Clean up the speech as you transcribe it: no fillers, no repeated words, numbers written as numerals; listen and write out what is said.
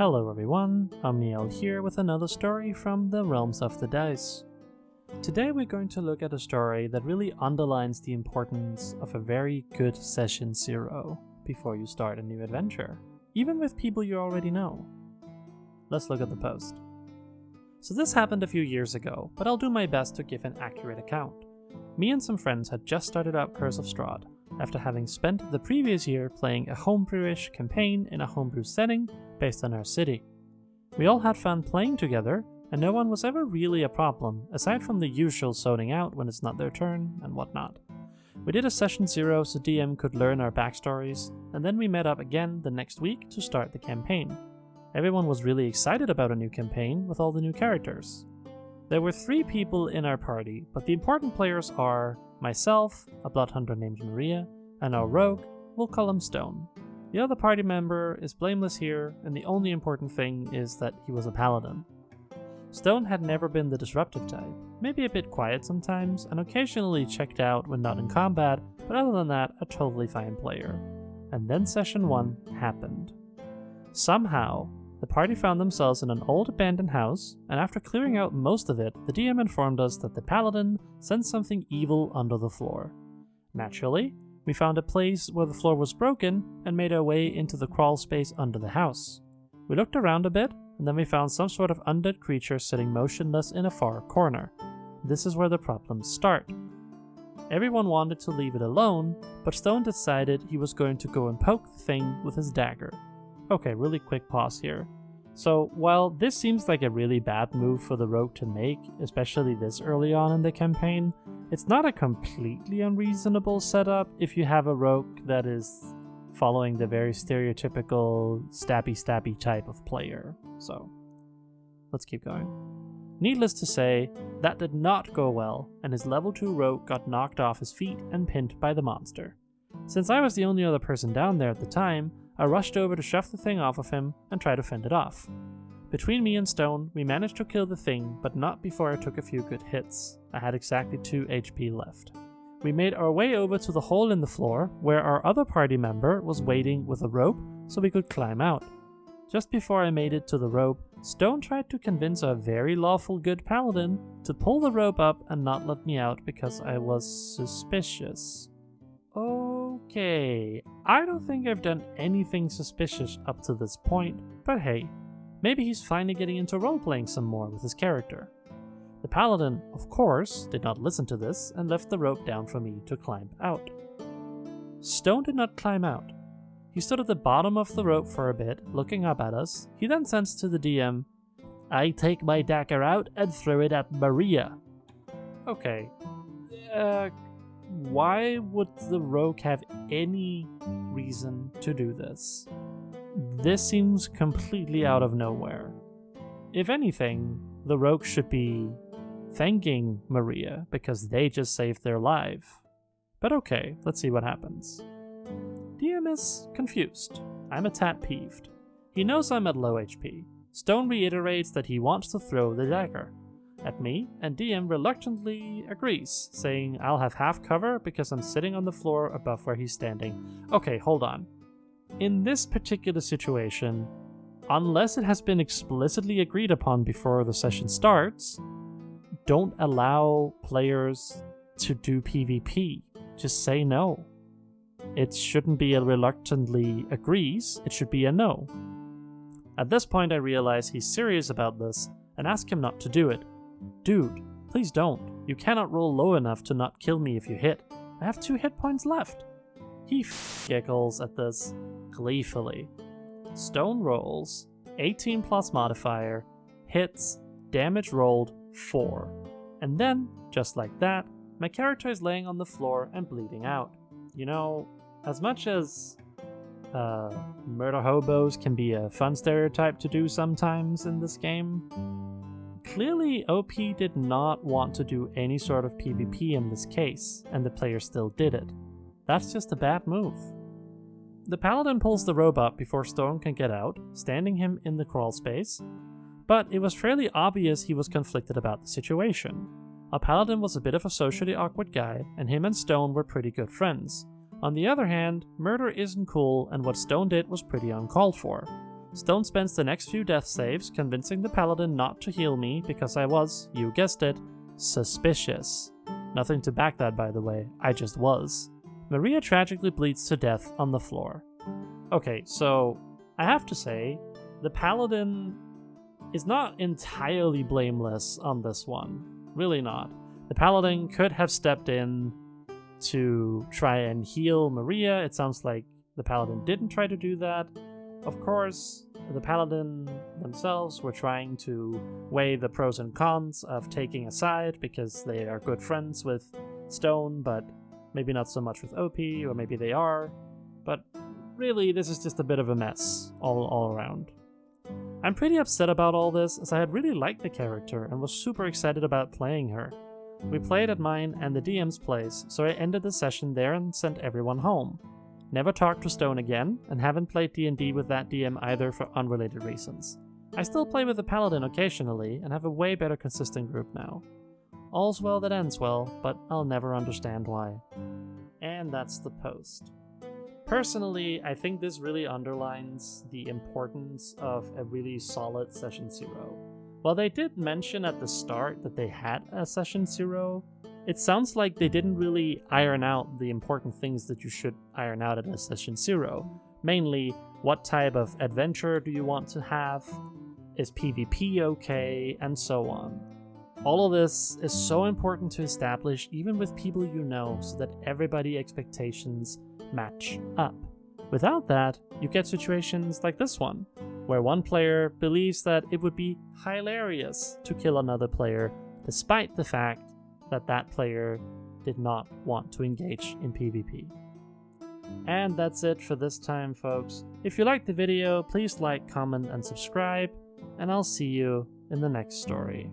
Hello everyone, MacLeod here with another story from the realms of the dice. Today we're going to look at a story that really underlines the importance of a very good session 0 before you start a new adventure, even with people you already know. Let's look at the post. So this happened a few years ago, but I'll do my best to give an accurate account. Me and some friends had just started out Curse of Strahd, after having spent the previous year playing a homebrewish campaign in a homebrew setting based on our city. We all had fun playing together, and no one was ever really a problem, aside from the usual zoning out when it's not their turn and whatnot. We did a session 0 so DM could learn our backstories, and then we met up again the next week to start the campaign. Everyone was really excited about a new campaign with all the new characters. There were 3 people in our party, but the important players are myself, a blood hunter named Maria, and our rogue, we'll call him Stone. The other party member is blameless here, and the only important thing is that he was a paladin. Stone had never been the disruptive type, maybe a bit quiet sometimes, and occasionally checked out when not in combat, but other than that, a totally fine player. And then session 1 happened. Somehow, the party found themselves in an old abandoned house, and after clearing out most of it, the DM informed us that the paladin sent something evil under the floor. Naturally, we found a place where the floor was broken and made our way into the crawl space under the house. We looked around a bit, and then we found some sort of undead creature sitting motionless in a far corner. This is where the problems start. Everyone wanted to leave it alone, but Stone decided he was going to go and poke the thing with his dagger. Okay, really quick pause here. So, while this seems like a really bad move for the rogue to make, especially this early on in the campaign, it's not a completely unreasonable setup if you have a rogue that is following the very stereotypical stabby type of player. So, let's keep going. Needless to say, that did not go well, and his level 2 rogue got knocked off his feet and pinned by the monster. Since I was the only other person down there at the time, I rushed over to shove the thing off of him and try to fend it off. Between me and Stone, we managed to kill the thing, but not before I took a few good hits. I had exactly 2 HP left. We made our way over to the hole in the floor, where our other party member was waiting with a rope so we could climb out. Just before I made it to the rope, Stone tried to convince our very lawful good paladin to pull the rope up and not let me out because I was suspicious. Okay, I don't think I've done anything suspicious up to this point, but hey, maybe he's finally getting into role-playing some more with his character. The paladin, of course, did not listen to this and left the rope down for me to climb out. Stone did not climb out. He stood at the bottom of the rope for a bit, looking up at us. He then says to the DM, "I take my dagger out and throw it at Maria." Okay, why would the rogue have any reason to do this? This seems completely out of nowhere. If anything, the rogue should be thanking Maria because they just saved their life. But okay, let's see what happens. DM is confused. I'm a tad peeved. He knows I'm at low HP. Stone reiterates that he wants to throw the dagger at me, and DM reluctantly agrees, saying I'll have half cover because I'm sitting on the floor above where he's standing. Okay, hold on. In this particular situation, unless it has been explicitly agreed upon before the session starts, don't allow players to do PvP. Just say no. It shouldn't be a reluctantly agrees, it should be a no. At this point I realize he's serious about this and ask him not to do it. Dude, please don't. You cannot roll low enough to not kill me if you hit. I have 2 hit points left. He giggles at this gleefully. Stone rolls, 18 plus modifier, hits, damage rolled 4. And then, just like that, my character is laying on the floor and bleeding out. You know, as much as murder hobos can be a fun stereotype to do sometimes in this game, clearly OP did not want to do any sort of PvP in this case, and the player still did it. That's just a bad move. The paladin pulls the rope up before Stone can get out, standing him in the crawl space, but it was fairly obvious he was conflicted about the situation. Our paladin was a bit of a socially awkward guy, and him and Stone were pretty good friends. On the other hand, murder isn't cool, and what Stone did was pretty uncalled for. Stone spends the next few death saves convincing the paladin not to heal me because I was, you guessed it, suspicious. Nothing to back that, by the way, I just was. Maria tragically bleeds to death on the floor. Okay, so I have to say, the paladin is not entirely blameless on this one. Really not. The paladin could have stepped in to try and heal Maria. It sounds like the paladin didn't try to do that. Of course, the paladin themselves were trying to weigh the pros and cons of taking a side because they are good friends with Stone, but maybe not so much with OP, or maybe they are. But really, this is just a bit of a mess all around. I'm pretty upset about all this, as I had really liked the character and was super excited about playing her. We played at mine and the DM's place, so I ended the session there and sent everyone home. Never talked to Stone again, and haven't played D&D with that DM either for unrelated reasons. I still play with the Paladin occasionally, and have a way better consistent group now. All's well that ends well, but I'll never understand why. And that's the post. Personally, I think this really underlines the importance of a really solid Session 0. While they did mention at the start that they had a Session 0, it sounds like they didn't really iron out the important things that you should iron out at a Session 0. Mainly, what type of adventure do you want to have? Is PvP okay? And so on. All of this is so important to establish even with people you know, so that everybody's expectations match up. Without that, you get situations like this one, where one player believes that it would be hilarious to kill another player, despite the fact that that player did not want to engage in PvP. And that's it for this time, folks. If you liked the video, please like, comment, and subscribe, and I'll see you in the next story.